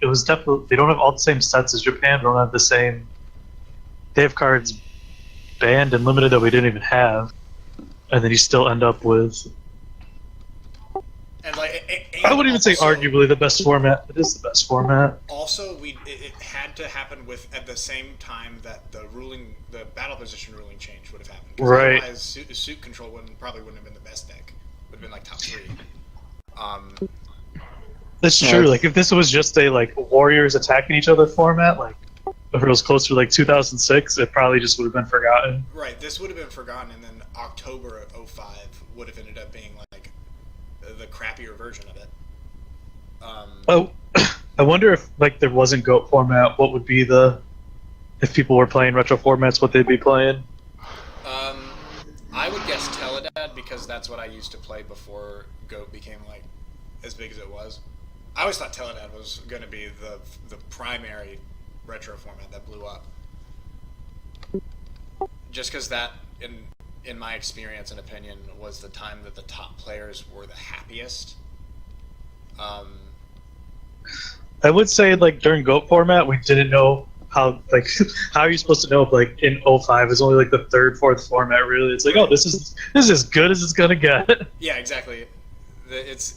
it was definitely, they don't have all the same sets as Japan. They don't have the same. They have cards banned and limited that we didn't even have, and then you still end up with. And I wouldn't even say arguably the best format. It is the best format. Also, it had to happen at the same time that the battle position ruling change would have happened. Right. Otherwise, suit control probably wouldn't have been the best deck. Would have been like top 3. That's true. Like if this was just a warriors attacking each other format, like if it was closer to like 2006, it probably just would have been forgotten. Right. This would have been forgotten, and then October of 05 would have ended up being like the crappier version of it. I wonder if there wasn't GOAT format, what would be if people were playing retro formats, what they'd be playing? I would guess Teledad, because that's what I used to play before GOAT became as big as it was. I always thought Teledad was going to be the primary retro format that blew up. Just because that, in my experience and opinion, was the time that the top players were the happiest. I would say during GOAT format, we didn't know how how are you supposed to know if in 05 is only the 3rd, 4th format really. It's oh, this is as good as it's gonna get. Yeah, exactly. It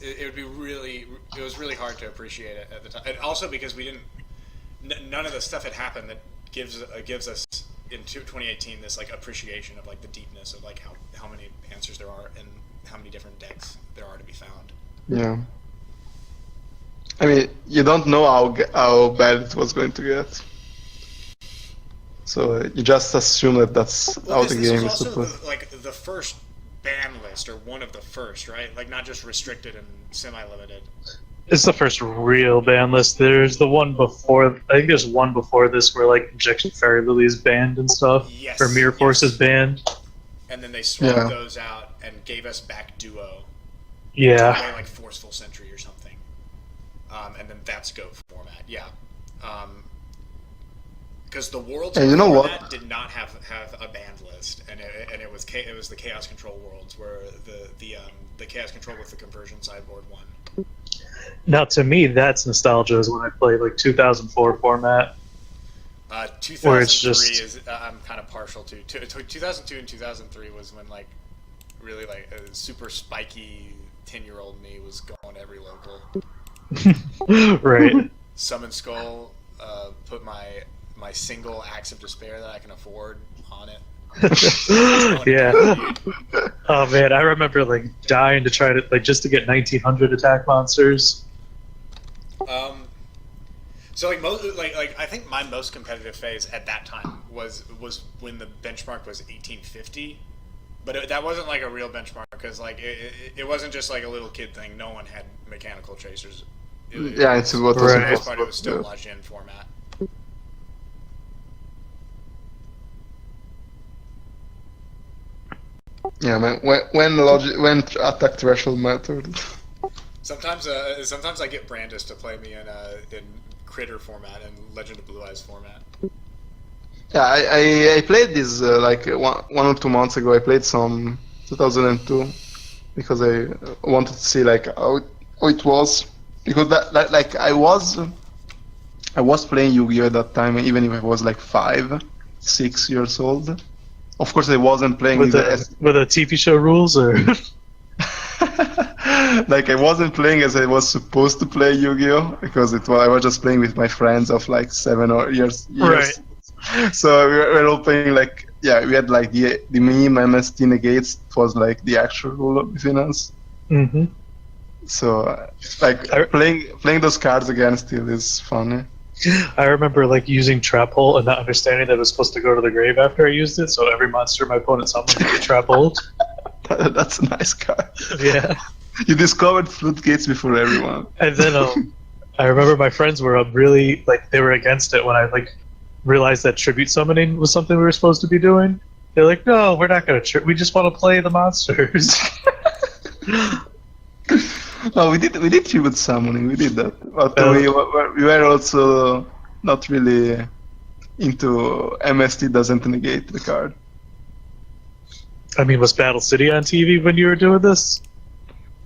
was really hard to appreciate it at the time, and also because we didn't, none of the stuff had happened that gives us in 2018 this appreciation of the deepness of how many answers there are and how many different decks there are to be found. Yeah. I mean, you don't know how bad it was going to get, so you just assume that that's how the game is supposed. The first ban list, or one of the first, right? Not just restricted and semi-limited. It's the first real ban list. There's the one before. I think there's one before this where Injection Fairy Lily is banned and stuff. Yes. Or Mirror Force is banned. And then they swapped those out and gave us back Duo. Yeah. Forceful Sentry or something. And then that's GOAT format. Yeah. Because the Worlds format did not have a banned list, and it was the Chaos Control Worlds where the Chaos Control with the conversion sideboard won. Now, to me, that's nostalgia. Is when I played 2004 format. 2003 is I'm kind of partial to. 2002 and 2003 was when really a super spiky 10-year-old me was going every local. Right. Summon Skull, put my single Axe of Despair that I can afford on it. Yeah. Oh man, I remember dying to try to just to get 1900 attack monsters. So I think my most competitive phase at that time was when the benchmark was 1850. But that wasn't a real benchmark, because it wasn't just a little kid thing. No one had mechanical tracers. It's what for the most part, it was still lodged-in format. Yeah, man. When attack threshold mattered. Sometimes I get Brandis to play me in Critter format and Legend of Blue Eyes format. Yeah, I played this 1 or 2 months ago. I played some 2002 because I wanted to see how it was, because I was playing Yu-Gi-Oh at that time, even if I was 5, 6 years old. Of course, I wasn't playing with the TV show rules, or I wasn't playing as I was supposed to play Yu-Gi-Oh, because I was just playing with my friends of 7 or years. Right. So we were all playing we had the meme MST negates. It was the actual rule between us. Mm-hmm. So playing those cards again still is funny. I remember using Trap Hole and not understanding that it was supposed to go to the grave after I used it, so every monster my opponent summoned would get Trap Hole. That's a nice card. Yeah. You discovered floodgates before everyone. And then I remember my friends were really they were against it when I realized that tribute summoning was something we were supposed to be doing. They're no, we're not gonna we just want to play the monsters. No, we did tribute summoning. We did that, but we were also not really into MST doesn't negate the card. I mean, was Battle City on TV when you were doing this?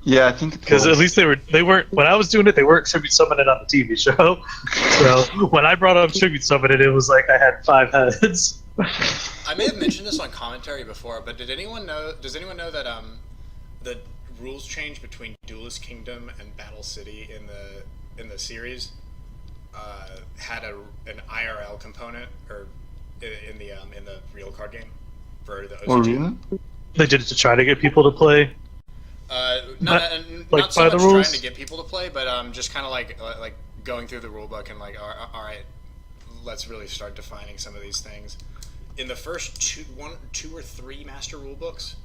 Yeah, I think it Because was. at least they weren't when I was doing it, they weren't tribute summoning on the TV show. So when I brought up tribute summoning, it was like I had 5 heads. I may have mentioned this on commentary before, but did anyone know? Does anyone know that the rules change between Duelist Kingdom and Battle City in the series had an IRL component or in the real card game for the OCG? Oh, really? They did it to try to get people to play. Not like, so by much the rules? trying to get people to play, but just kind of like going through the rule book and like, all right, let's really start defining some of these things. In the first 2 or 3 master rule books,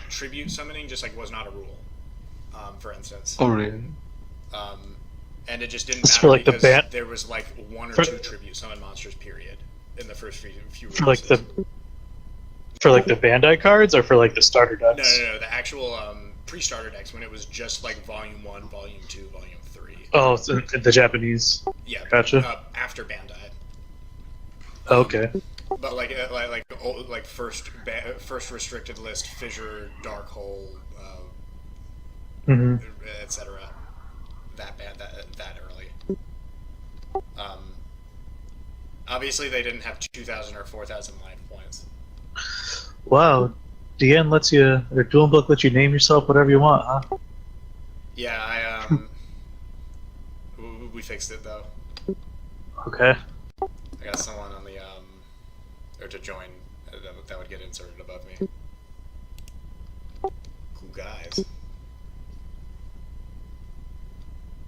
tribute summoning just like was not a rule. For instance. Oh, really? And it just didn't It's matter for, like, the because ban- there was like 1 or for- 2 tribute summon monsters period in the first few For like releases. the Bandai cards or for like the starter No, decks? no, the actual pre-starter decks when it was just like Volume 1, Volume 2, Volume 3. Oh, it's in the Japanese. Yeah, Gotcha. After Bandai. Okay. But like first restricted list, Fissure, Darkhold, Hmm. etc. That early. Obviously, they didn't have 2,000 or 4,000 life points. Wow. DN lets you, or Duel Book lets you name yourself whatever you want, huh? Yeah, we fixed it though. Okay. I got someone on the or to join that would get inserted above me. Cool guys.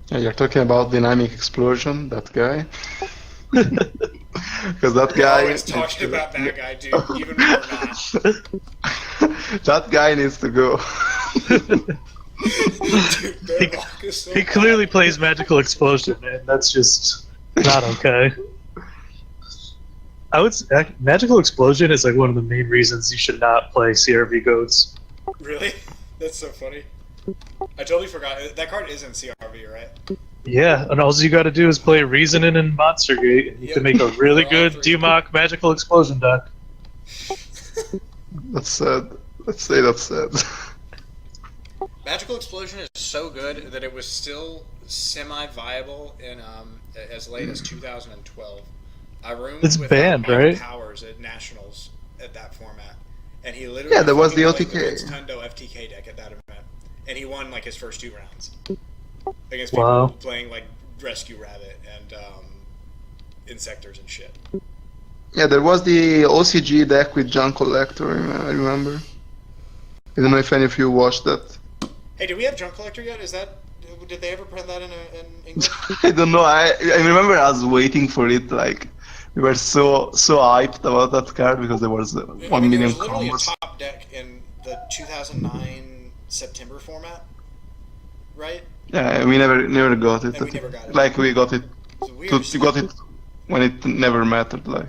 Yeah, you're talking about Dynamic Explosion, that guy. Because that guy. Always talking about that guy, dude. Even when we're not. That guy needs to go. Dude, their block is so He bad. clearly plays Magical Explosion, man. That's just not okay. I would say Magical Explosion is like one of the main reasons you should not play CRV Goats. Really? That's so funny. I totally forgot. That card is in CRV, right? Yeah, and all you got to do is play Reasoning and Monster Gate, and you Yep. can make a really For all good 3. Dumok Magical Explosion deck. That's sad. Let's say that's sad. Magical Explosion is so good that it was still semi-viable in as late as 2012. I roomed It's with banned, Michael right? Powers at Nationals at that format, and he literally Yeah, there was the fucking OTK. played the Tundo FTK deck at that event, and he won like his first 2 rounds against Wow. people playing like Rescue Rabbit and Insectors and shit. Yeah, there was the OCG deck with Junk Collector, I remember. I don't know if any of you watched that. Hey, do we have Junk Collector yet? Did they ever print that in English? I don't know, I remember I was waiting for it, like, we were so hyped about that card because there was 1 million There was literally combos. a top deck in the 2009 September format, right? Yeah, we never got it. And we never got it. Like, we got it, It's weird. you got it when it never mattered, like.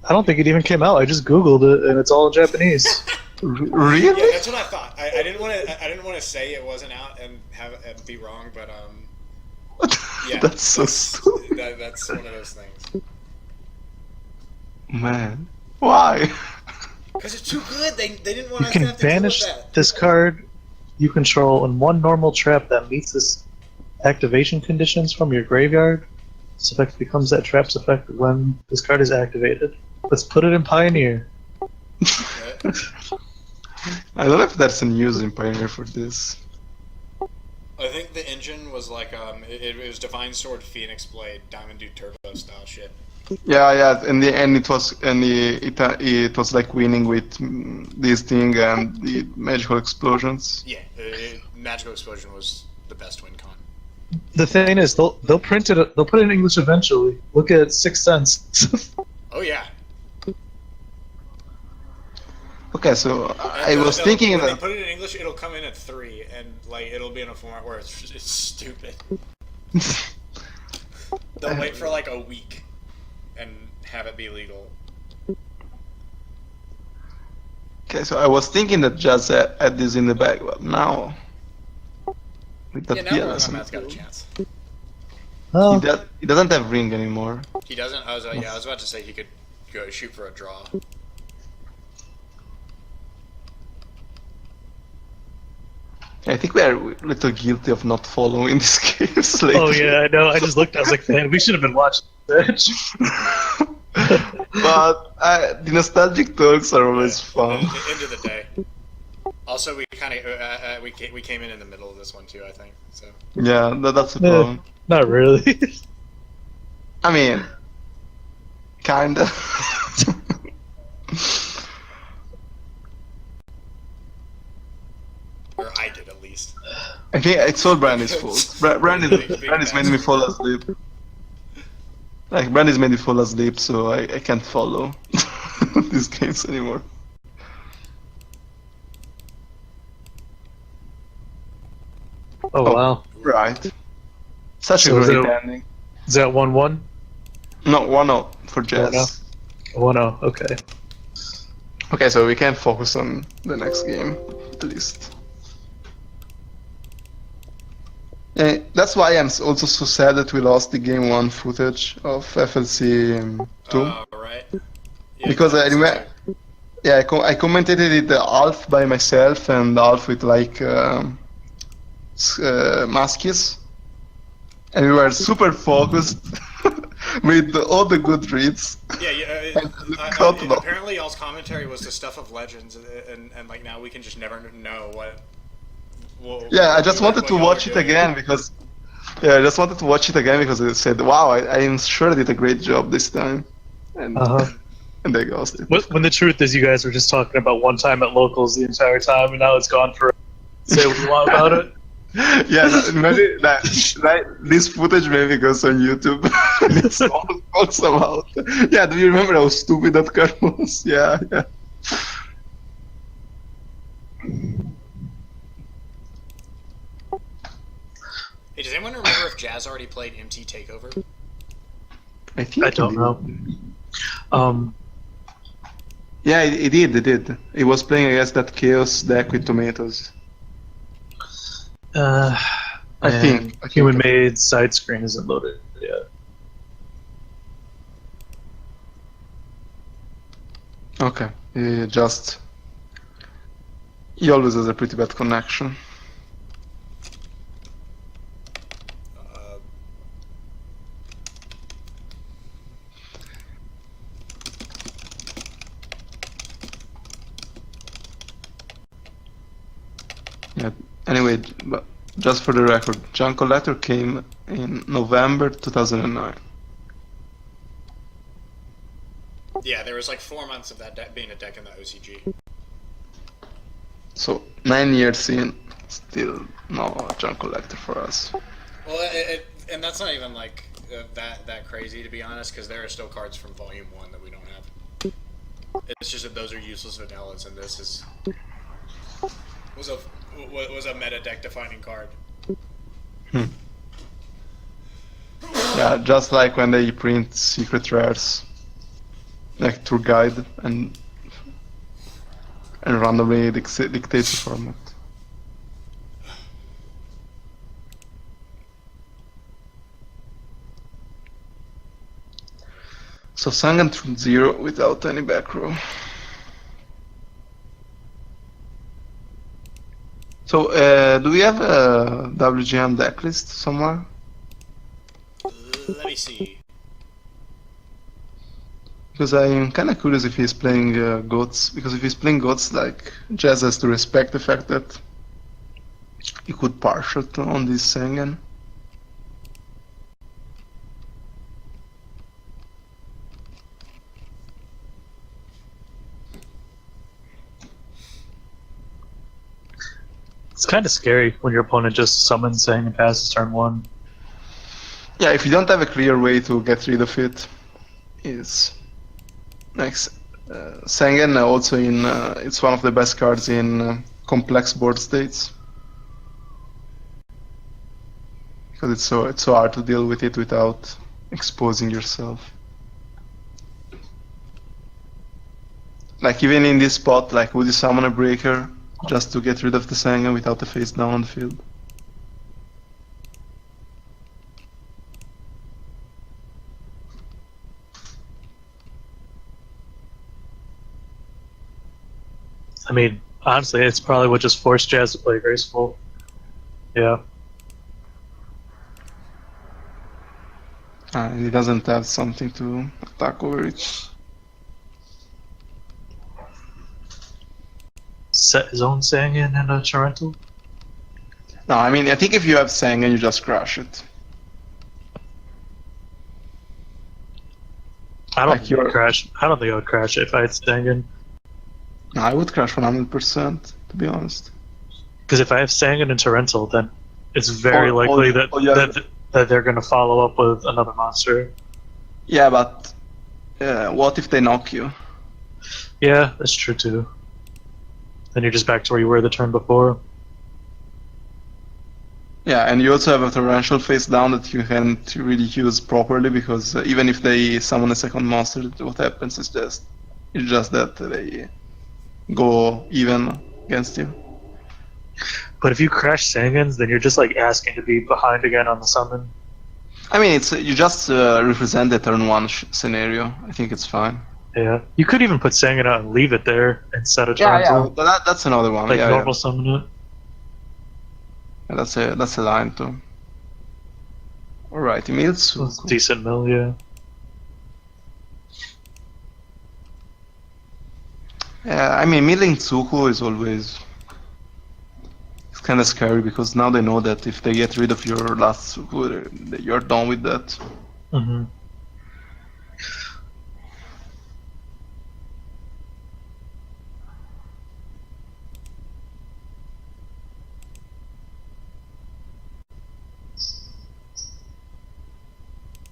I don't think it even came out. I just Googled it, and it's all in Japanese. Really? Yeah, that's what I thought. I didn't want to say it wasn't out and be wrong, but yeah, That's so stupid. that's one of those things. Man. Why? Because it's too good. They didn't want You us to can have to deal banish with that. this card you control in 1 normal trap that meets this activation conditions from your graveyard. This effect becomes that trap's effect when this card is activated. Let's put it in Pioneer. Right? I don't know if there's a news in Pioneer for this. I think the engine was like it was Divine Sword, Phoenix Blade, Diamond Dude Turbo style shit. Yeah, and it was like winning with this thing and the magical explosions. Yeah, Magical Explosion was the best win con. The thing is, they'll print it. They'll put it in English eventually. Look at Sixth Sense. Oh yeah. Okay, so I And, was thinking when they that. put it in English, it'll come in at 3, and like it'll be in a format where it's stupid. They'll wait for like a week and have it be legal. Okay, so I was thinking that just add this in the bag, but now with that Yeah, now WorldGoneMaad's got a chance. Oh, he doesn't have ring anymore. He doesn't. I was about to say he could go shoot for a draw. I think we are a little guilty of not following these games lately. Oh yeah, I know. I just looked. I was like, man, we should have been watching this. But the nostalgic talks are always fun. End of the day. Also, we kind of we came in the middle of this one too, I think. So. Yeah, that's the problem. Not really. I mean, kinda. Or I did at least. I think it's all Brandy's fault. Brandy's made me fall asleep. Like, Brandy's made me fall asleep, so I can't follow these games anymore. Oh wow. Right. Such So a is great it- ending. Is that 1-1? No, 1-0 for Jazz. 1-0. Okay. Okay, so we can focus on the next game, at least. That's why I'm also so sad that we lost the game 1 footage of FLC2. Right. Yeah, Because I remember, yeah, I commented it half by myself and half with like Maskis, and we were super focused with all the good reads. Yeah. Apparently, y'all's commentary was the stuff of legends, and like now we can just never know what. Yeah, I just wanted to watch it again because. Yeah, I just wanted to watch it again because I said, "Wow, I am sure I did a great job this time," and they ghosted. When the truth is, you guys were just talking about one time at locals the entire time, and now it's gone for. Say what you want about it. Yeah, maybe this footage maybe goes on YouTube. It's all somehow. Yeah, do you remember how stupid that car was? Yeah. Hey, does anyone remember if Jazz already played MT Takeover? I think I don't know. Yeah, it did. It was playing against that Chaos deck with tomatoes. I think Human-made side screen isn't loaded yet. Okay, he always has a pretty bad connection. Yeah. Anyway, but just for the record, Jungle Letter came in November 2009. Yeah, there was like 4 months of that deck being a deck in the OCG. So 9 years in, still no Jungle Letter for us. Well, and that's not even like that crazy to be honest, because there are still cards from Volume 1 that we don't have. It's just that those are useless vanillas, and this was a meta deck defining card. Yeah, just like when they print secret rares, like tour guide, and randomly dictates the format. So Sangan from 0 without any back row. So, do we have a WGM deck list somewhere? Let me see. Because I'm kind of curious if he's playing Goats. Because if he's playing Goats, like, Jazz has to respect the fact that he could partial on this Sangan. It's kind of scary when your opponent just summons saying and passes turn 1. Yeah, if you don't have a clear way to get rid of it, is like Sangan also in it's one of the best cards in complex board states because it's so hard to deal with it without exposing yourself. Like even in this spot, like would you summon a breaker just to get rid of the Sangan without the face down on the field? I mean, honestly, it's probably what just forced Jazz to play Graceful. Yeah. He doesn't have something to attack over it. Set his own Sangan and a Torrential. No, I mean, I think if you have Sangan, you just crush it. I don't Like think I you're- would crash. I don't think I would crash it if I had Sangan. No, I would crash 100%, to be honest. Because if I have Sangan and Torrential, then it's very likely that, yeah. that they're going to follow up with another monster. Yeah, but what if they knock you? Yeah, that's true too. Then you're just back to where you were the turn before. Yeah, and you also have a torrential face down that you can't really use properly because even if they summon a second monster, what happens is just that they go even against you. But if you crash Sangans, then you're just like asking to be behind again on the summon. I mean, it's you just represent the turn one scenario. I think it's fine. Yeah. You could even put Sangan out and leave it there and set a Torrential. But that's another one. Like yeah, normal summon it. yeah. That's a line too. All right, Emil's It's decent mill, yeah. Yeah, I mean, milling Tsuku is always it's kind of scary because now they know that if they get rid of your last Tsuku, you're done with that. Mm-hmm.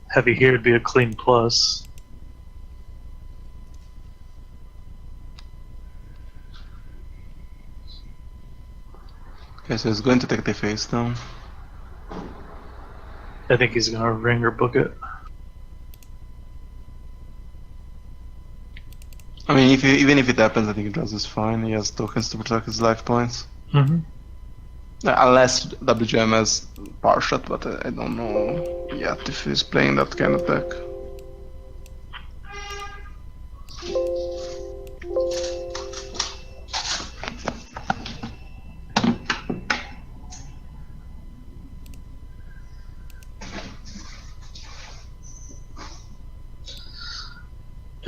Heavy here would be a clean plus. Okay, so he's going to take the face down. I think he's gonna ring or book it. I mean, even if it happens, I think Jazz is fine. He has tokens to protect his life points. Mm-hmm. Unless WGM has power shot, but I don't know yet if he's playing that kind of deck.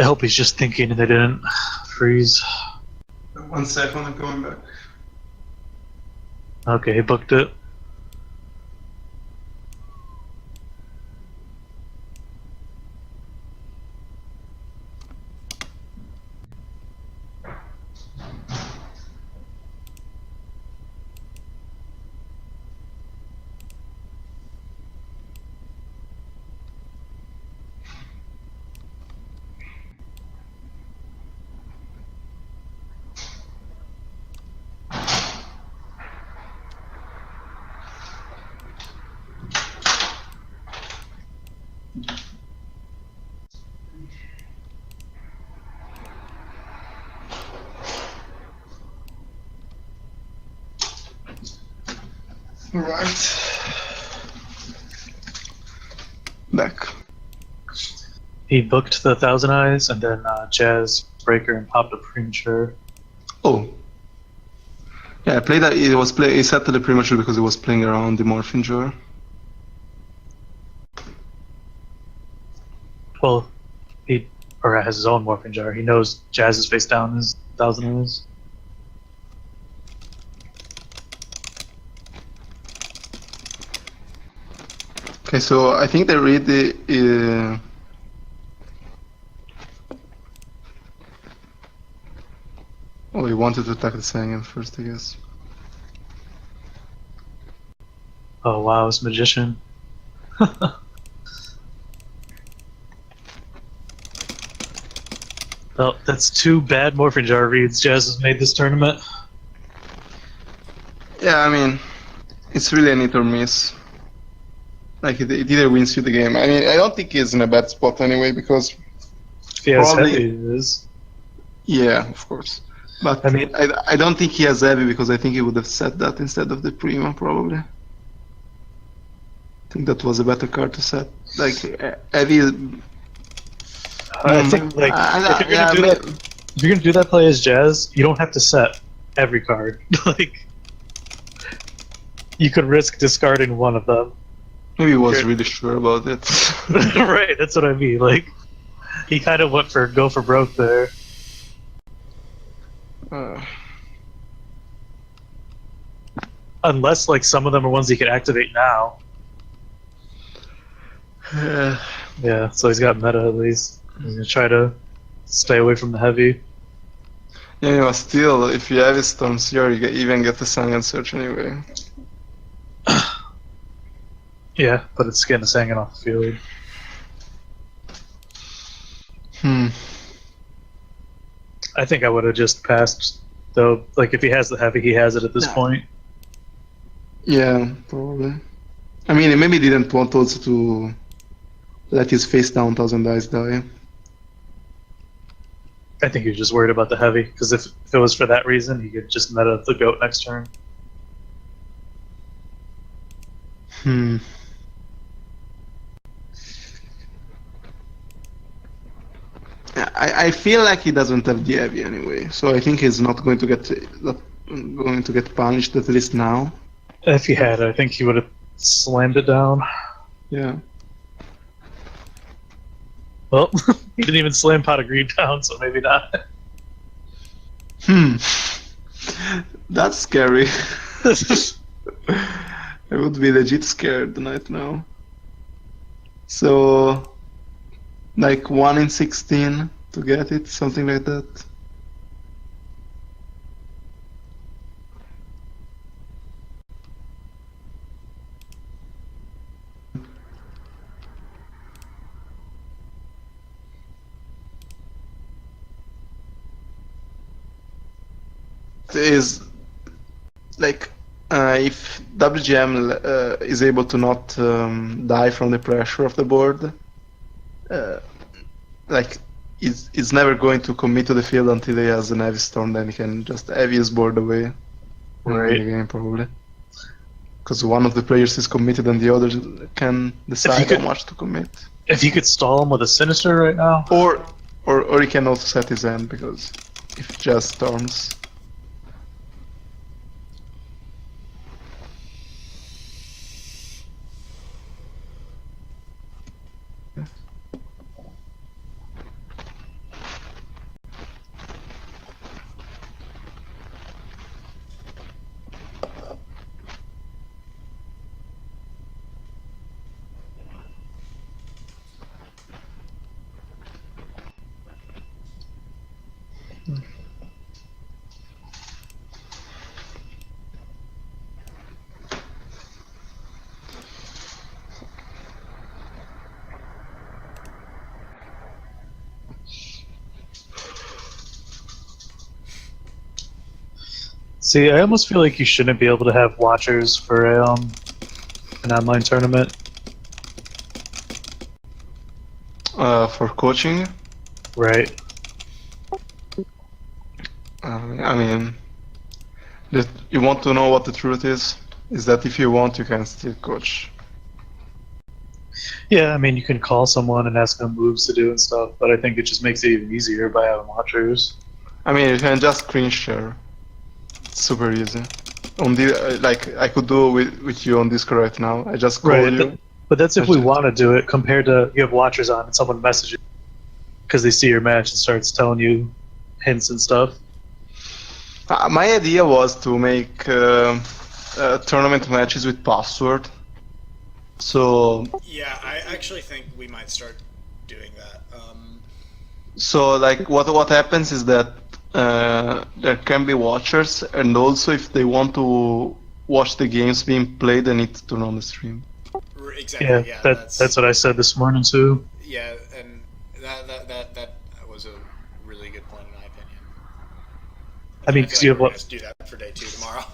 I hope he's just thinking and they didn't freeze. 1 second, I'm coming back. Okay, he booked it. Right. Back. He booked the Thousand Eyes and then Jazz Breaker and popped a premature. Oh. Yeah, I played that. He set to the premature because he was playing around the Morphin Jar. Well, he has his own Morphin Jar. He knows Jazz is face down is Thousand Eyes. Okay, so I think they read the. Oh, he wanted to attack the Sangan first, I guess. Oh wow, it's Magician. Well, that's 2 bad Morphin Jar reads Jazz has made this tournament. Yeah, I mean, it's really an hit or miss. Like, it either wins you the game. I mean, I don't think he's in a bad spot anyway, because... If he has Probably- heavy, it is. Yeah, of course. But I mean- I don't think he has heavy, because I think he would have set that instead of the Prima, probably. I think that was a better card to set. Like, heavy... I think like if you're gonna do that, if you're gonna do that play as Jazz, you don't have to set every card. Like you could risk discarding one of them. Maybe he was really sure about it. Right, that's what I mean. Like, he kind of went for go for broke there. Unless, like, some of them are ones he can activate now. Yeah, so he's got meta at least. He's gonna try to stay away from the heavy. Yeah, still, if you have his storms here, you even get the Sangan search anyway. Yeah, but it's getting Sangan off the field. I think I would have just passed, though. Like, if he has the heavy, he has it at this point. Yeah, probably. I mean, maybe he didn't want also to let his face down 1000 dice die. I think he was just worried about the heavy, because if it was for that reason, he could just meta the goat next turn. I feel like he doesn't have the heavy anyway, so I think he's not going to get punished, at least now. If he had, I think he would have slammed it down. Yeah. Well, he didn't even slam Pot of Greed down, so maybe not. That's scary. I would be legit scared right now. So, like 1 in 16 to get it, something like that. Is like if WGM is able to not die from the pressure of the board, like he's never going to commit to the field until he has an heavy storm. Then he can just heavy his board away. Right. In the game probably. Because one of the players is committed and the other can decide how much to commit. If you could stall him with a Sinister right now, or he can also set his end, because if just storms. see, I almost feel like you shouldn't be able to have watchers for an online tournament. For coaching? Right. I mean, you want to know what the truth is that if you want, you can still coach. Yeah, I mean, you can call someone and ask them moves to do and stuff, but I think it just makes it even easier by having watchers. I mean, you can just screen share. It's super easy. On the like, I could do with you on Discord right now. I just call you. But that's if we want to do it, compared to you have watchers on and someone messages because they see your match and starts telling you hints and stuff. My idea was to make tournament matches with password. So yeah, I actually think we might start doing that. So like what happens is that there can be watchers, and also if they want to watch the games being played, they need to turn on the stream. Exactly. Yeah, that's what I said this morning too. Yeah, and that was a really good point in my opinion. I mean, because you have what? Do that for day 2 tomorrow.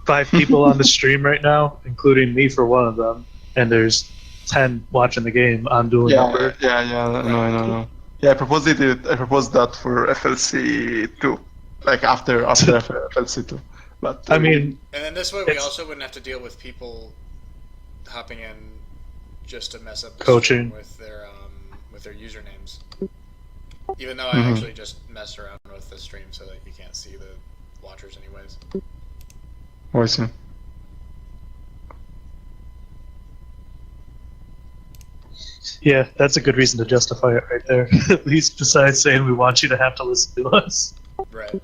5 people on the stream right now, including me for one of them, and there's 10 watching the game. I'm doing number. Yeah. No. Yeah, I proposed that for FLC2, like after FLC2. But I mean, and then this way we also wouldn't have to deal with people hopping in just to mess up the coaching with their usernames. Even though I actually just messed around with the stream so that you can't see the watchers anyways. Oh, I see. Yeah, that's a good reason to justify it right there. At least besides saying we want you to have to listen to us. Right.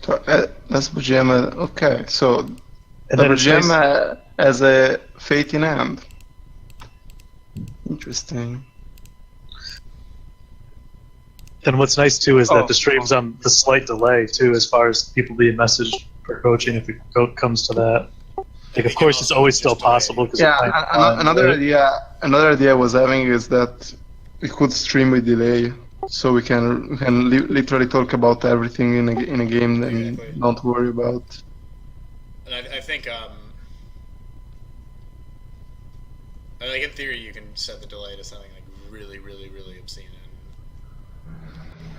So, that's WGM. Okay, so And then it's WGM nice. as a fate in hand. Interesting. And what's nice too is that Oh, the stream's on the slight delay too, as far as people being messaged for coaching if it comes to that. Like, of course, it's always still possible because yeah. we're playing online, Another idea I was having is that we could stream with delay, so we can literally talk about everything in a game and Exactly. don't worry about. And I think, like in theory, you can set the delay to something like really, really, really obscene.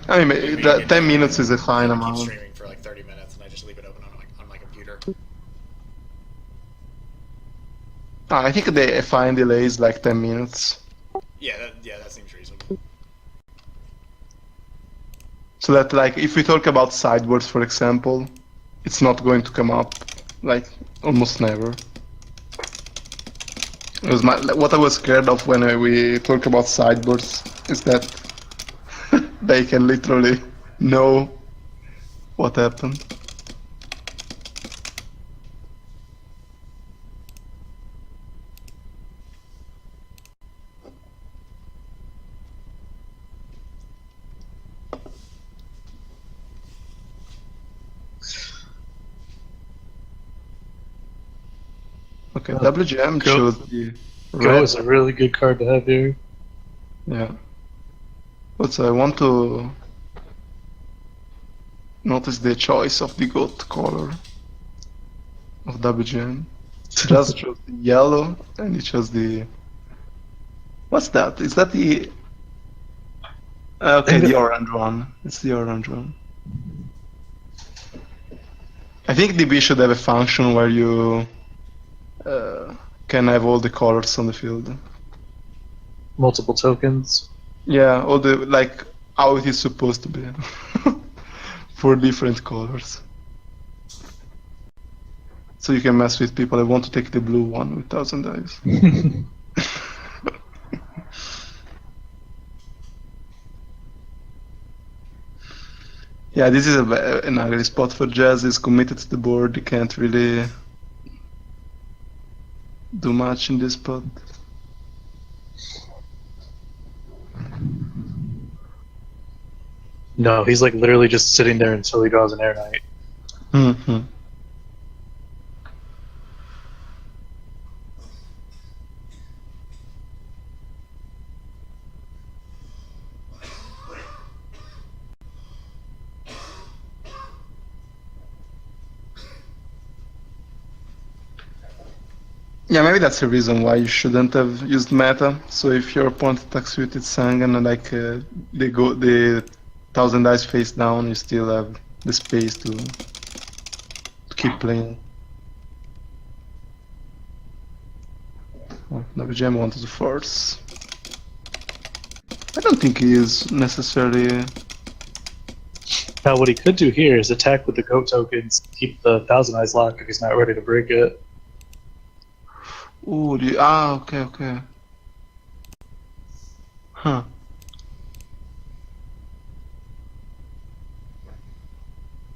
I mean, Maybe that you 10 can, minutes is a fine keep amount. streaming for like 30 minutes, and I just leave it open on my computer. I think the fine delay is like 10 minutes. Yeah, that seems reasonable. So that, like, if we talk about sideboards, for example, it's not going to come up, like, almost never. It was what I was scared of when we talk about sideboards is that they can literally know what happened. Okay, WGM chose the Go red. is a really good card to have here. Yeah. But I want to notice the choice of the goat color of WGM. Just chose the yellow and he chose the. What's that? Is that the. Okay, the orange one. It's the orange one. I think DB should have a function where you can have all the colors on the field. Multiple tokens. Yeah, all the, like, how it is supposed to be. For different colors. So you can mess with people. I want to take the blue one with 1,000 dice. Yeah, this is an ugly spot for Jazz. He's committed to the board. He can't really do much in this spot. No, he's like literally just sitting there until he draws an air knight. Mm-hmm. Yeah, maybe that's the reason why you shouldn't have used meta. So if your opponent attacks you with its Sang and like they go the 1,000 dice face down, you still have the space to keep playing. Oh, WGM wanted to force. I don't think he is necessarily. Now, what he could do here is attack with the goat tokens, keep the 1,000 eyes locked if he's not ready to break it. Ooh, okay. Huh.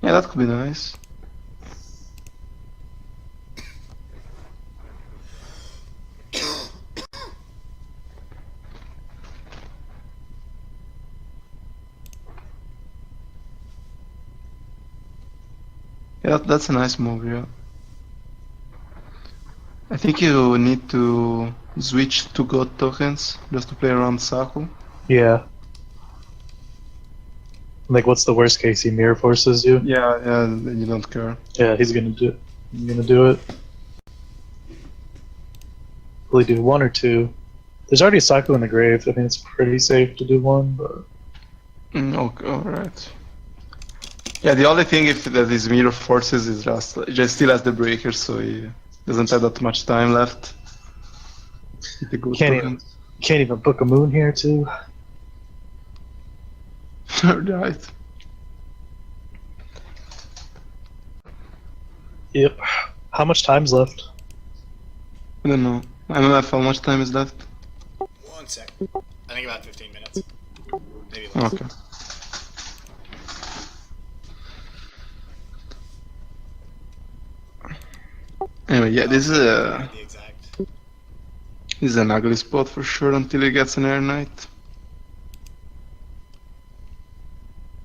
Yeah, that could be nice. Yeah, that's a nice move, yeah. I think you need to switch to God tokens just to play around Saku. Yeah. Like, what's the worst case? He mirror forces you? Yeah, you don't care. Yeah, he's gonna do it. He's gonna do it. Will he do one or two? There's already a Saku in the grave. I mean, it's pretty safe to do one, but... Okay, alright. Yeah, the only thing if that is mirror forces is just still has the breaker, so he doesn't have that much time left. Can't even book a moon here, too. Right. Yep. How much time's left? I don't know. MMF, how much time is left? 1 sec. I think about 15 minutes. Maybe less. Okay. Anyway, yeah, this is The exact. this is an ugly spot for sure until he gets an air knight.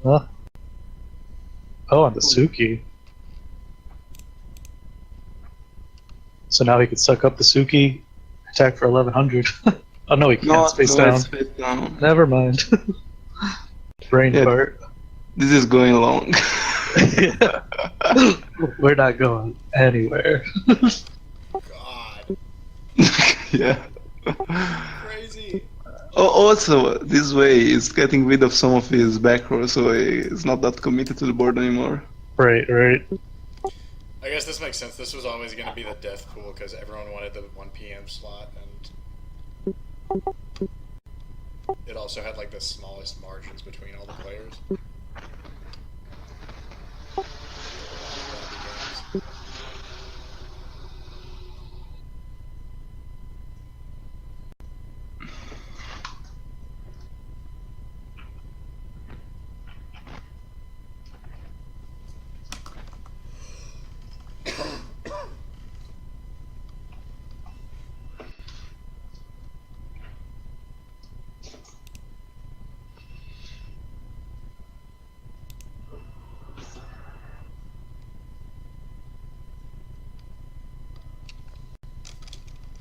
Huh? Oh, on the Suki. So now he could suck up the Suki, attack for 1100. Oh no, he can't. Space down. It's face down. Never mind. Brain Yeah. fart. This is going long. Yeah. We're not going anywhere. God. Yeah. Crazy. Also, this way is getting rid of some of his back row, so he's not that committed to the board anymore. Right, right. I guess this makes sense. This was always going to be the death pool because everyone wanted the 1 p.m. slot, and it also had like the smallest margins between all the players.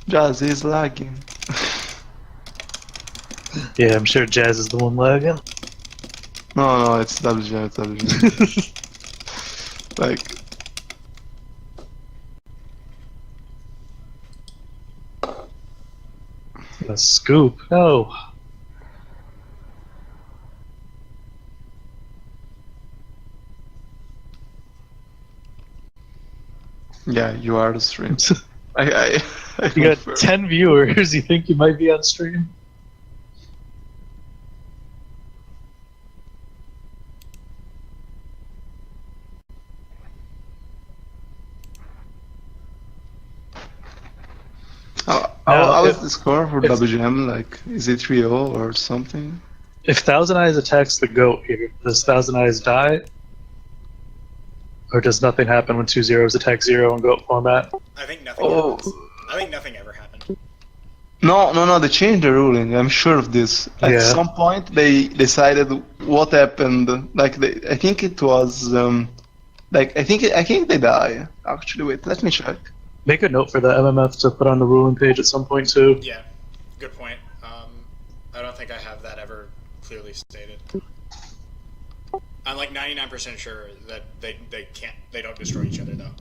Jazz is lagging. Yeah, I'm sure Jazz is the one lagging. No, it's WGM, it's WGM. Like, A scoop. No. yeah, you are the stream. I You got confirm. 10 viewers. You think you might be on stream? How is if- the score for if- WGM? Like, is it 3-0 or something? If Thousand Eyes attacks the goat here, does Thousand Eyes die? Or does nothing happen when 2 zeros attack 0 in goat format? I think nothing. Oh. Happens. I think nothing ever happened. No, they changed the ruling. I'm sure of this. At Yeah. some point, they decided what happened. Like, I think it was, I think they die. Actually, wait, let me check. Make a note for the MMF to put on the ruling page at some point too. Yeah, good point. I don't think I have that ever clearly stated. I'm like 99% sure that they don't destroy each other though.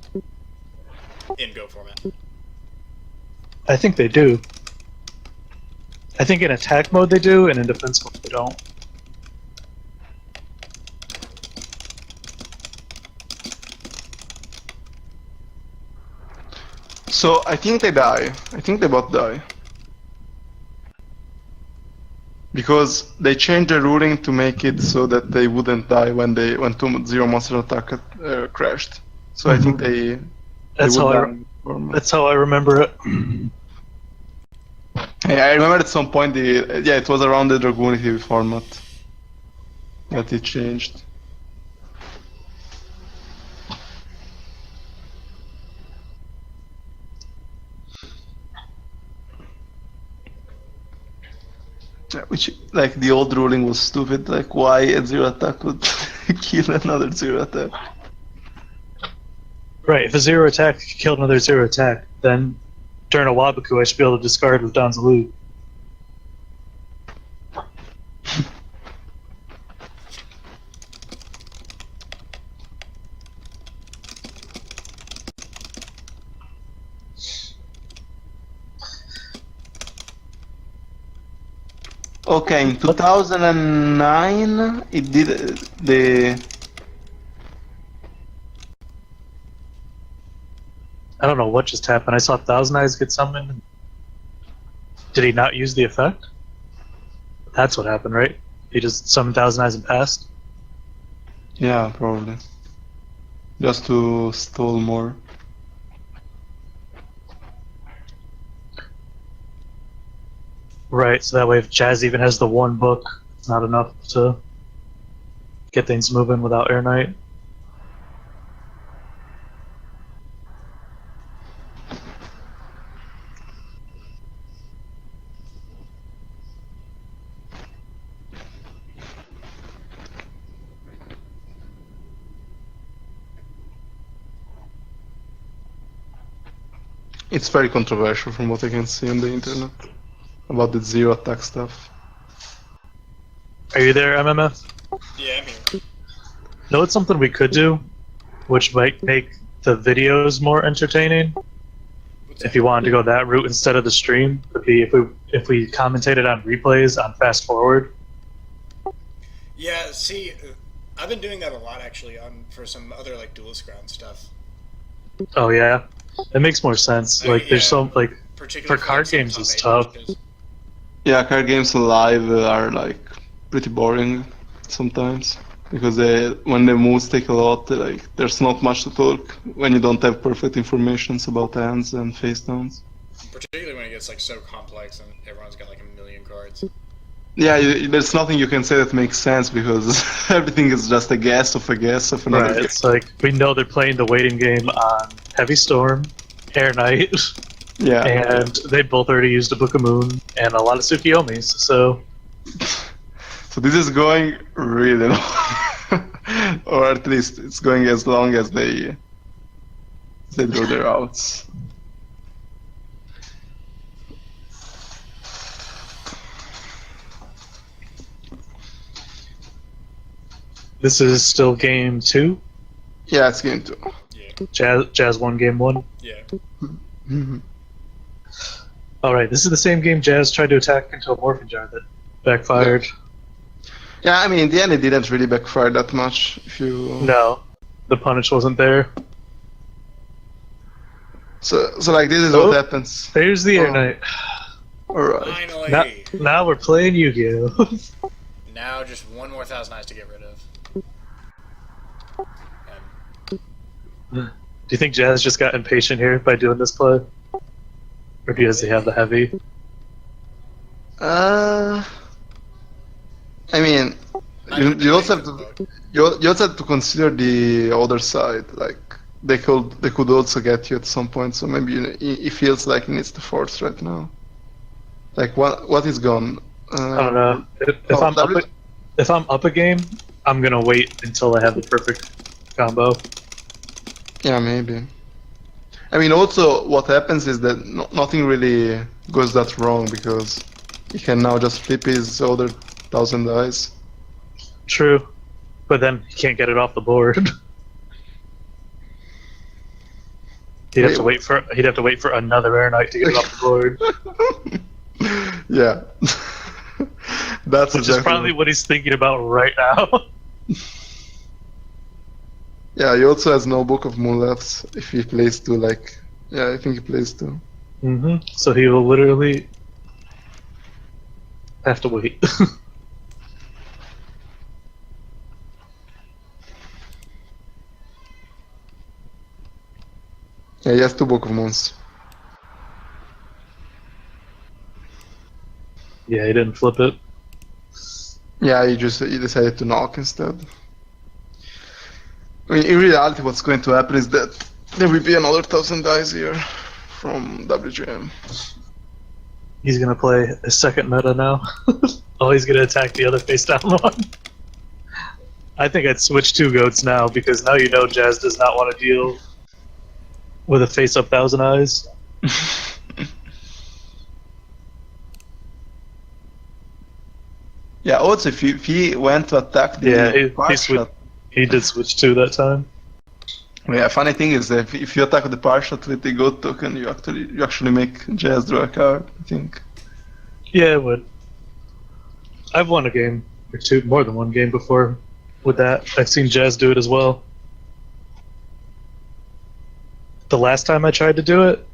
In Go format. I think they do. I think in attack mode they do, and in defense mode they don't. So I think they die. I think they both die. Because they changed the ruling to make it so that they wouldn't die when 2-0 monster attack crashed. So I think they That's would how die. That's how I remember it. Yeah, I remember at some point it was around the Dragoon heavy format that it changed. Yeah, which, like, the old ruling was stupid. Like, why a 0 attack would kill another 0 attack? Right, if a 0 attack killed another 0 attack, then during a Wabaku I should be able to discard with Don's Loot. Okay, in 2009, it did the. I don't know what just happened. I saw Thousand Eyes get summoned. Did he not use the effect? That's what happened, right? He just summoned Thousand Eyes and passed? Yeah, probably. Just to stall more. Right, so that way if Jazz even has the one book, it's not enough to get things moving without Air Knight. It's very controversial from what I can see on the internet about the zero attack stuff. Are you there, MMF? Yeah, I'm here. Know it's something we could do, which might make the videos more entertaining. What's If that? you wanted to go that route instead of the stream, would be if we commentated on replays on fast forward. Yeah, see, I've been doing that a lot actually for some other like duelist ground stuff. Oh yeah, it makes more sense. Like there's some like Particularly for card some games top it's 8 tough. matches. Yeah, card games live are like pretty boring sometimes because when the moves take a lot, like there's not much to talk when you don't have perfect information about hands and face downs. Particularly when it gets like so complex and everyone's got like a million cards. Yeah, there's nothing you can say that makes sense because everything is just a guess of another Right, guess. it's like we know they're playing the waiting game on Heavy Storm, Air Knight, Yeah. and they both already used a Book of Moon and a lot of Tsukiyomis. So So this is going really long, or at least it's going as long as they draw their outs. this is still game 2. Yeah, it's game 2. Yeah, Jazz won game 1. yeah. All right, this is the same game Jazz tried to attack into a Morphin Jar that backfired. Yeah, I mean, in the end, it didn't really backfire that much. If you No, the punish wasn't there. so like this is Oh. what happens. There's the Air Oh. Knight. All right. Finally! Now we're playing Yu-Gi-Oh. Now just one more 1,000 eyes to get rid of. And Do you think Jazz just got impatient here by doing this play? Or does he have the heavy? I mean, not you, even you also debating have to the vote. you also have to consider the other side. Like they could also get you at some point. So maybe he feels like he needs to force right now. Like what is gone? I don't know. If Oh, I'm up a game, I'm gonna wait until I have the perfect combo. Yeah, maybe. I mean, also what happens is that nothing really goes that wrong because he can now just flip his other 1,000 dice. True, but then he can't get it off the board. He'd have to wait for another Air Knight to get it off the board, Yeah. That's which is exactly probably what he's thinking about right now. Yeah, he also has no Book of Moon left if he plays 2, like... Yeah, I think he plays 2. So he will literally have to wait. Yeah, he has 2 Book of Moons. Yeah, he didn't flip it. Yeah, he decided to knock instead. I mean, in reality, what's going to happen is that there will be another 1,000 dice here from WGM. He's gonna play a second meta now. Oh, he's gonna attack the other face down one. I think I'd switch 2 goats now because now you know Jazz does not want to deal with a face up 1,000 eyes. Yeah, also, if he went to attack the He did switch 2 that time. Yeah, funny thing is that if you attack the partial with the goat token, you actually make Jazz draw a card, I think. Yeah, it would. I've won a game or 2, more than one game before with that. I've seen Jazz do it as well. The last time I tried to do it,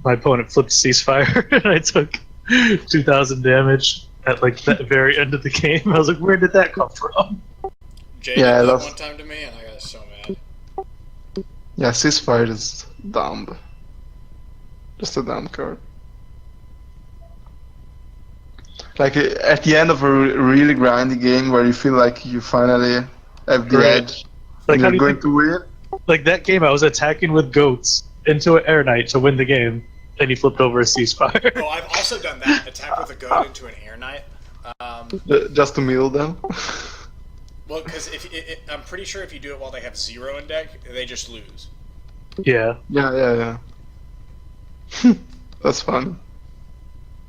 my opponent flipped Ceasefire and I took 2,000 damage at like the very end of the game. I was like, where did that come from? Jay Yeah, did that that's- one time to me and I got so mad. Yeah, Ceasefire is dumb. Just a dumb card. Like at the end of a really grindy game where you feel like you finally have the Right. edge Like, and how you're do you going think, to win. like, that game I was attacking with goats into an air knight to win the game, and he flipped over a ceasefire. Oh, I've also done that. Attack with a goat into an air knight. Just to mill them. Well, because I'm pretty sure if you do it while they have 0 in deck, they just lose. Yeah. Yeah. That's fun.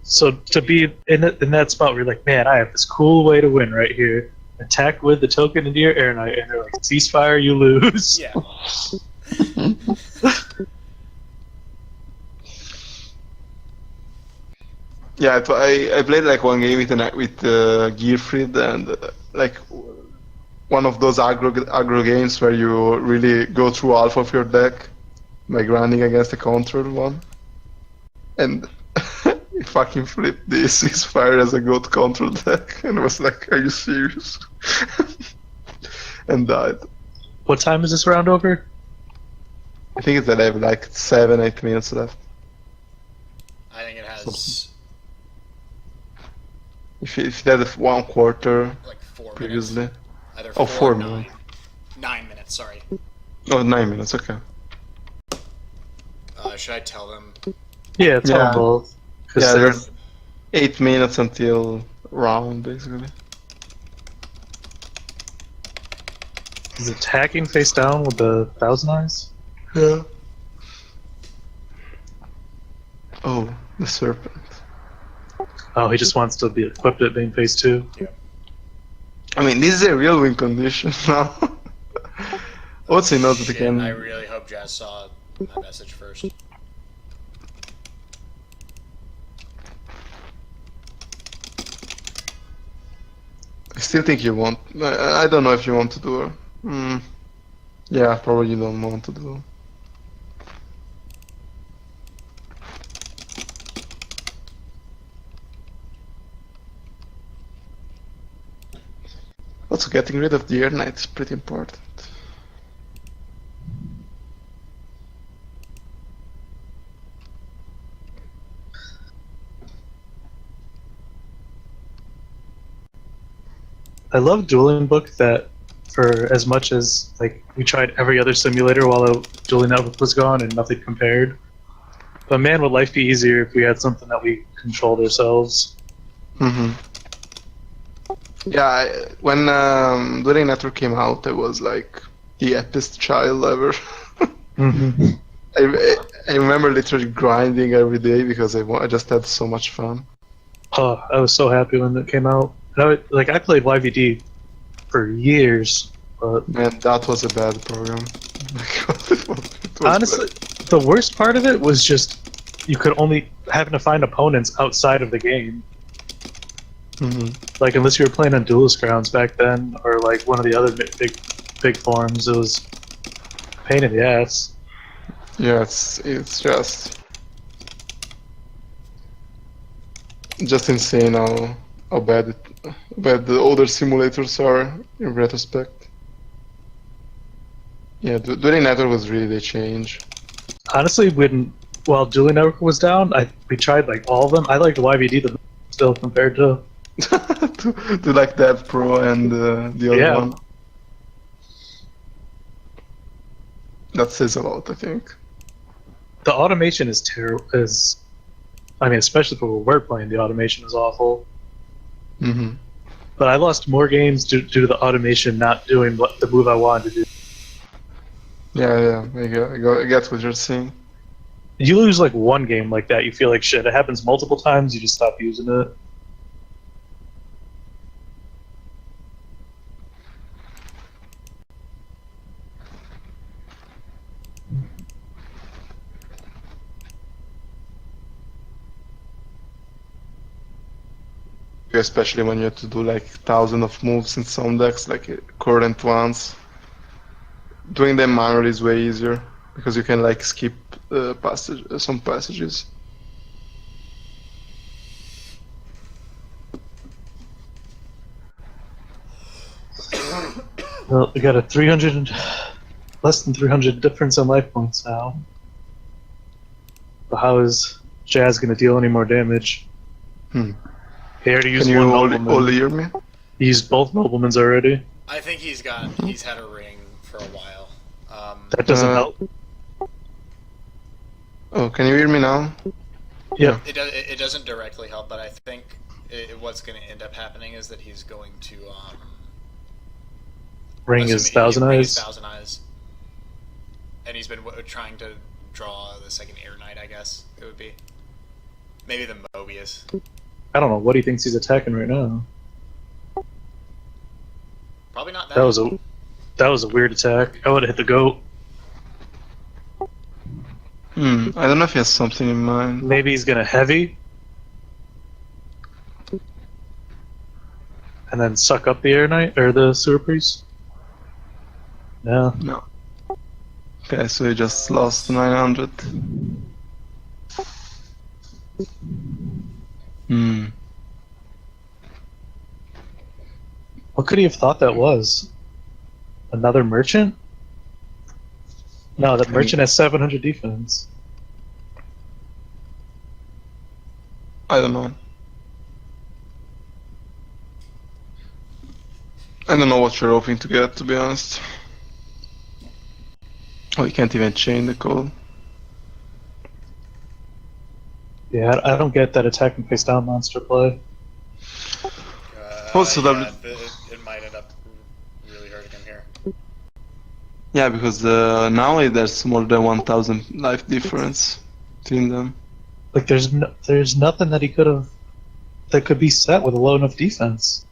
So to be in that spot where you're like, man, I have this cool way to win right here. Attack with the token into your air knight, and they're like, ceasefire, you lose. Yeah. Yeah, I played like one game with Gearfried and like one of those aggro games where you really go through half of your deck by grinding against a counter one, and he fucking flipped the ceasefire as a goat counter deck, and was like, "Are you serious?" and died. What time is this round over? I think it's 11, like 7-8 minutes left. I think it has If it had 1 quarter like 4 previously. minutes. Either Oh, 4 or 4 9. minutes. 9 minutes, sorry. Oh, 9 minutes, okay. Should I tell them? Yeah, tell them both. 'Cause Yeah, they're- there's 8 minutes until round, basically. he's attacking face down with the Thousand Eyes. Yeah. Oh, the serpent. Oh, he just wants to be equipped at being phase 2. I mean, this is a real win condition now. What's he knows that Shit, again? I really hope Jazz saw my message first. I still think you want. I don't know if you want to do her. Yeah, probably you don't want to do. Also, getting rid of the air knight is pretty important. I love Dueling Book that for as much as like we tried every other simulator while the Dueling Network was gone and nothing compared. But man, would life be easier if we had something that we controlled ourselves. Yeah, when Dueling Network came out, I was like the happiest child ever. I remember literally grinding every day because I just had so much fun. Oh, I was so happy when it came out. And I played YVD for years, but Man, that was a bad program. It was honestly, the worst part of it was just you could only having to find opponents outside of the game. Like unless you were playing on Duelist Grounds back then, or like one of the other big forums, it was a pain in the ass. Yeah, it's just insane how bad the other simulators are in retrospect. Yeah, Dueling Network was really the change. Honestly, while Dueling Network was down, we tried like all of them. I liked YVD the still compared to to like Dev Pro and the other Yeah. one. That says a lot, I think. the automation is terrible. I mean, especially for what we're playing, the automation is awful. But I lost more games due to the automation not doing the move I wanted to do. Yeah, I get what you're saying. You lose like one game like that, you feel like shit. It happens multiple times, you just stop using it. Especially when you have to do like thousands of moves in some decks, like current ones. Doing them manually is way easier because you can like skip some passages. Well, we got a less than 300 difference in life points now. But how is Jazz going to deal any more damage? He already used Can you one all nobleman. hear me? He used both noblemans already. I think he's had a ring for a while. That doesn't Uh, help. Oh, can you hear me now? Yep. It doesn't directly help, but I think what's going to end up happening is that he's going to Ring is assuming- Thousand ring Eyes. is Thousand Eyes, and he's been trying to draw the second Air Knight. I guess it would be maybe the Mobius. I don't know what he thinks he's attacking right now. Probably not that. That was a weird attack. I would have hit the goat. I don't know if he has something in mind. Maybe he's gonna heavy. And then suck up the Air Knight or the Sewer Priest. No. No. Okay, so he just lost 900. What could he have thought that was? Another merchant? No, that merchant has 700 defense. I don't know. I don't know what you're hoping to get, to be honest. Oh, you can't even chain the code. Yeah, I don't get that attack and face down monster play. Also, it might end up really hurting him here. Yeah, because now there's more than 1000 life difference between them. Like there's nothing that he could have that could be set with a low enough defense.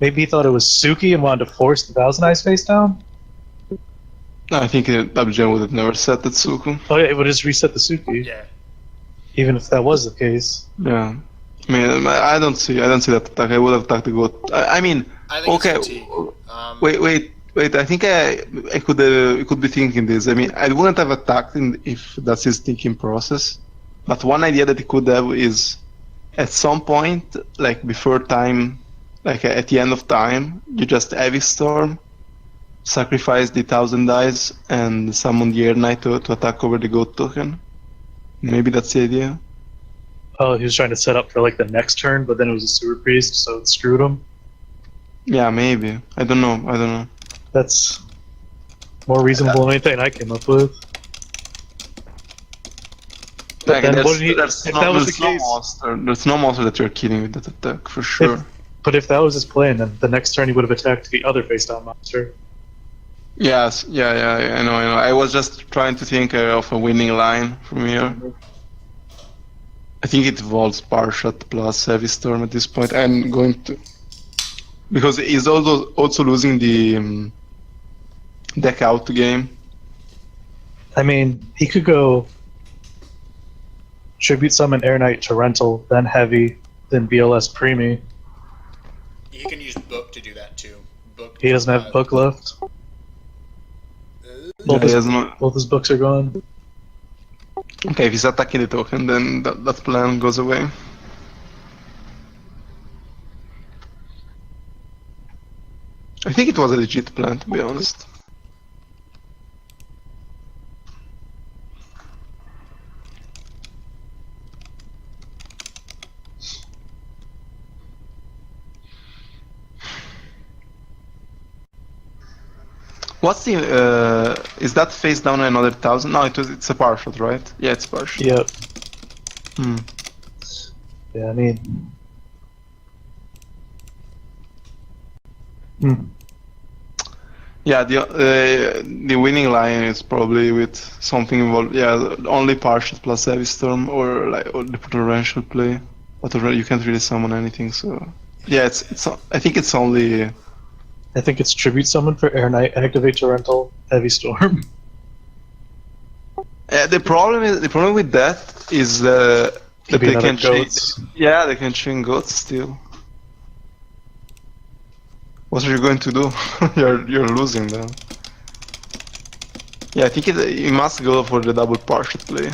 Maybe he thought it was Suki and wanted to force the Thousand Eyes face down? I think WGN would have never set that Suku. Oh yeah, it would just reset the Suki. Yeah. Even if that was the case. Yeah. I mean, I don't see that attack. I would have attacked the goat. I mean, I think okay. it's fatigue. Wait. I think I could be thinking this. I mean, I wouldn't have attacked him if that's his thinking process. But one idea that he could have is, at some point, like before time, like at the end of time, you just heavy storm, sacrifice the 1000 eyes, and summon the Air Knight to attack over the goat token. Maybe that's the idea. Oh, he was trying to set up for like the next turn, but then it was a Sewer Priest, so it screwed him. Yeah, maybe. I don't know. That's more reasonable than anything I came up with. But then what did he, if that was the case, there's no monster that you're killing with that attack, for sure. But if that was his plan, then the next turn he would have attacked the other face down monster. Yes, yeah, I know. I was just trying to think of a winning line from here. I think it involves Parshot plus Heavy Storm at this point. I'm going to... Because he's also losing the deck out game. I mean, he could go Tribute Summon Air Knight to Rental, then Heavy, then BLS Preemie. He can use Book to do that too. Book. He doesn't have Book left. Both his books are gone. Okay, if he's attacking the token, then that plan goes away. I think it was a legit plan, to be honest. What's the is that face down another 1000? No, it's a partial, right? Yeah, it's partial. Yep. Hmm. Yeah, I mean... Yeah, the winning line is probably with something involved. Yeah, only partial plus heavy storm or the potential play, but you can't really summon anything. So yeah, I think it's only. I think it's Tribute Summon for Air Knight, Activate to Rental, Heavy Storm. The problem with that is that they can goats. Yeah, they can chain goats still. What are you going to do? you're losing them. Yeah, I think you must go for the double partial play.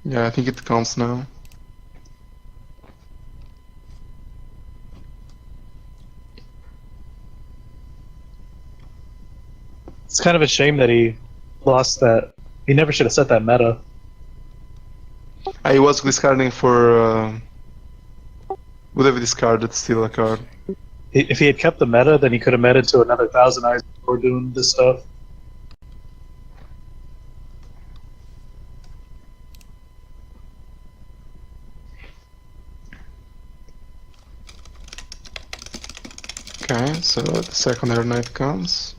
Yeah, I think it counts now. It's kind of a shame that he lost that He never should have set that meta. I was discarding for. Would have discarded still a card. If he had kept the meta, then he could have meted to another 1,000 eyes before doing this stuff. Okay, so the secondary knight comes.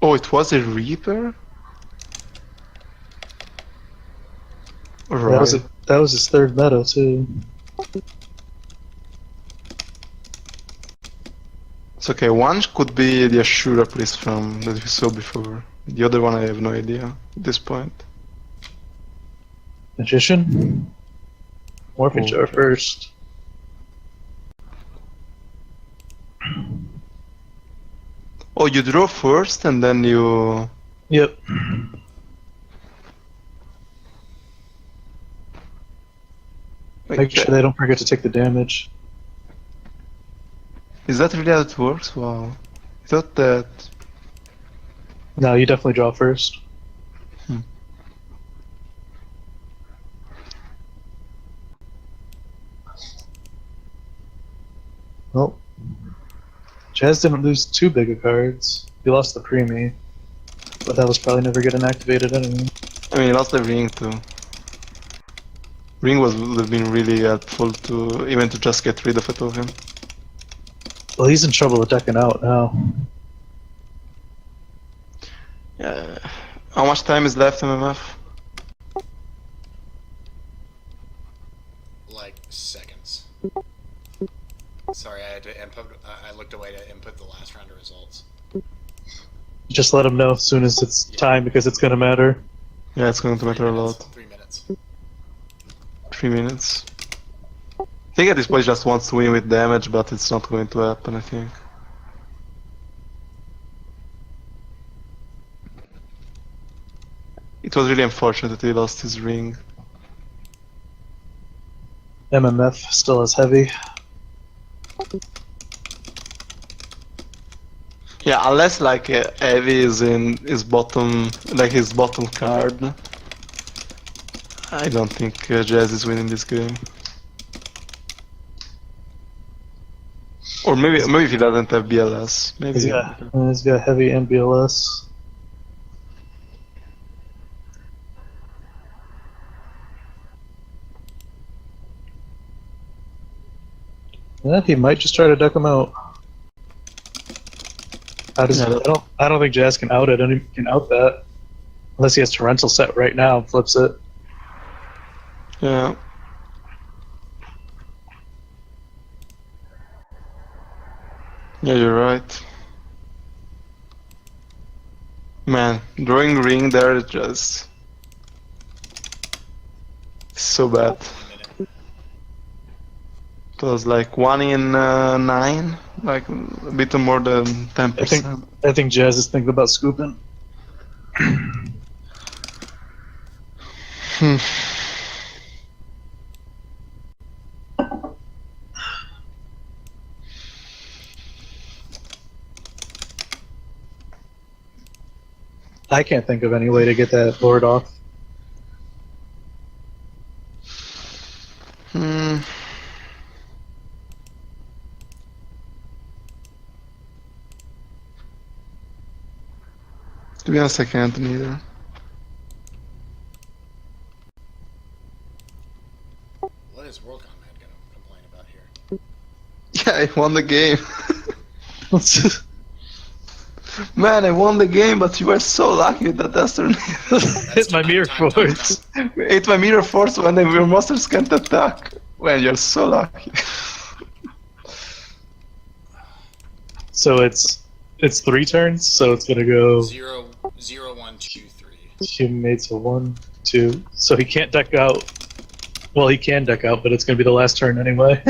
Oh, it was a Reaper? Right. That was his third meta too. It's okay, one could be the Ashura priest from that we saw before. The other one I have no idea at this point. Magician? Morphin Jar first. Oh, you draw first and then you... Yep. Make sure they don't forget to take the damage. Is that really how it works? Wow. I thought that... No, you definitely draw first. Well, Jazz didn't lose too big of cards. He lost the Preemie, but that was probably never getting activated anyway. I mean, he lost the ring too. Ring would have been really helpful to even to just get rid of it of him. Well, he's in trouble with decking out now. Yeah. How much time is left, MMF? Like seconds. Sorry, I had to input. I looked away to input the last round of results. Just let him know as soon as it's time, because it's gonna matter. Yeah, it's going to matter a lot. 3 minutes. 3 minutes. I think at this point he just wants to win with damage, but it's not going to happen, I think. It was really unfortunate that he lost his ring. MMF still has heavy. Yeah, unless like Heavy is in his bottom, like his bottom card. I don't think Jazz is winning this game. Or maybe if he doesn't have BLS, maybe. He's got heavy and BLS. Yeah, he might just try to duck him out. How does I don't think Jazz can out it. Can out that unless he has Torrential set right now and flips it. Yeah. Yeah, you're right. Man, drawing ring there is just so bad. It was like 1 in 9, like a bit more than 10%. I think Jazz is thinking about scooping. I can't think of any way to get that board off. To be honest, I can't neither. What is WorldGoneMaad gonna complain about here? Yeah, I won the game. Man, I won the game, but you were so lucky with that destiny. Hit my mirror force. Hit my mirror force when your monsters can't attack. Man, you're so lucky. So it's 3 turns, so it's gonna go 0, 0, 1, 2, 3. human mates a 1, 2. So he can't deck out. Well, he can deck out, but it's gonna be the last turn anyway.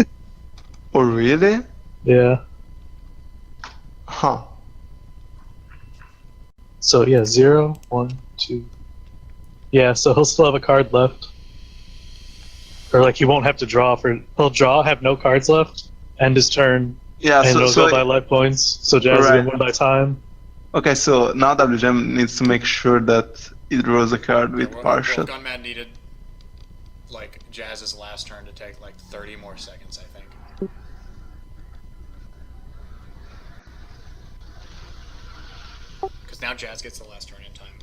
Oh, really? Yeah. Huh. So yeah, 0, 1, 2. Yeah, so he'll still have a card left. Or like he won't have to draw for. He'll draw, have no cards left, end his turn, Yeah, and so, it'll so go by life points. So Jazz is gonna win by time. Okay, so now WGM needs to make sure that it draws a card with partial. WorldGoneMaad needed like Jazz's last turn to take like 30 more seconds, I think. Because now Jazz gets the last turn in time.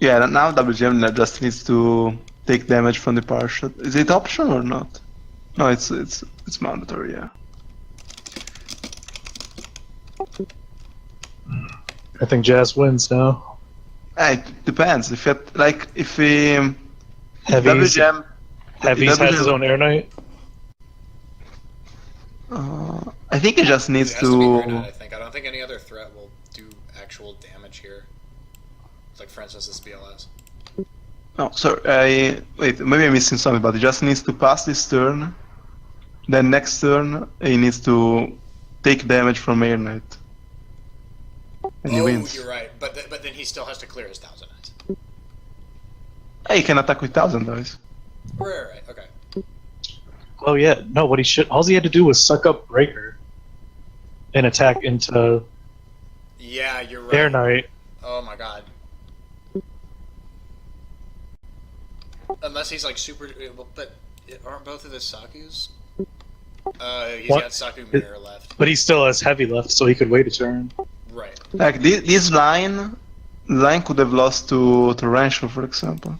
Yeah, now WGM just needs to take damage from the partial. Is it optional or not? No, it's mandatory. Yeah. I think Jazz wins now. It depends. If Heavies WGM has his own Air Knight. I think it just needs It has to be to. Air Knight, I think. I don't think any other threat will do actual damage here. Like for instance, this BLS. No, sorry. Wait, maybe I'm missing something. But it just needs to pass this turn. Then next turn, he needs to take damage from Air Knight. And he wins. You're right. But then he still has to clear his 1,000 eyes. He can attack with 1,000 dice. Right. Okay. Oh yeah, no. What he should, all he had to do was suck up Breaker, and attack into Yeah, you're right. Air Knight. Oh my god. Unless he's like super, but aren't both of his Sakus? He's What? got Saku Mirror left. But he still has heavy left, so he could wait a turn. Right. Like this line could have lost to Rancho, for example.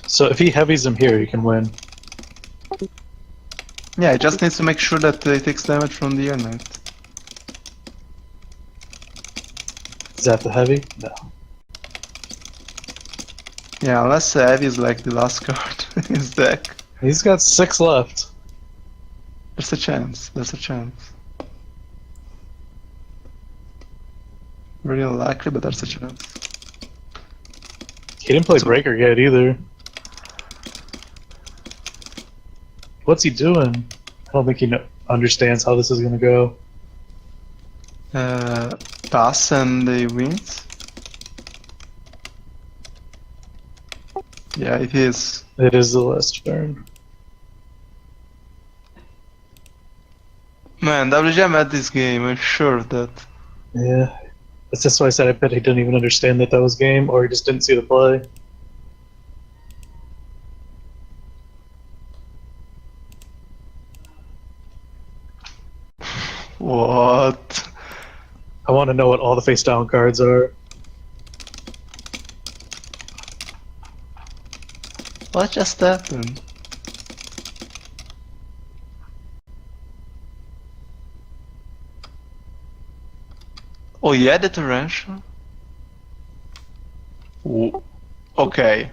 So if he heavies him here, he can win. Yeah, he just needs to make sure that he takes damage from the Air Knight. Is that the heavy? No. Yeah, unless heavy is like the last card in his deck. He's got 6 left. There's a chance. There's a chance. Very unlikely, but there's a chance. He didn't play Breaker yet either. What's he doing? I don't think he understands how this is gonna go. Pass and he wins. Yeah, it is. It is the last turn. Man, WGM had this game, I'm sure of that. Yeah. That's just why I said I bet he didn't even understand that was game, or he just didn't see the play. What? I want to know what all the face down cards are. What just happened? Oh, yeah, the torrential? Okay.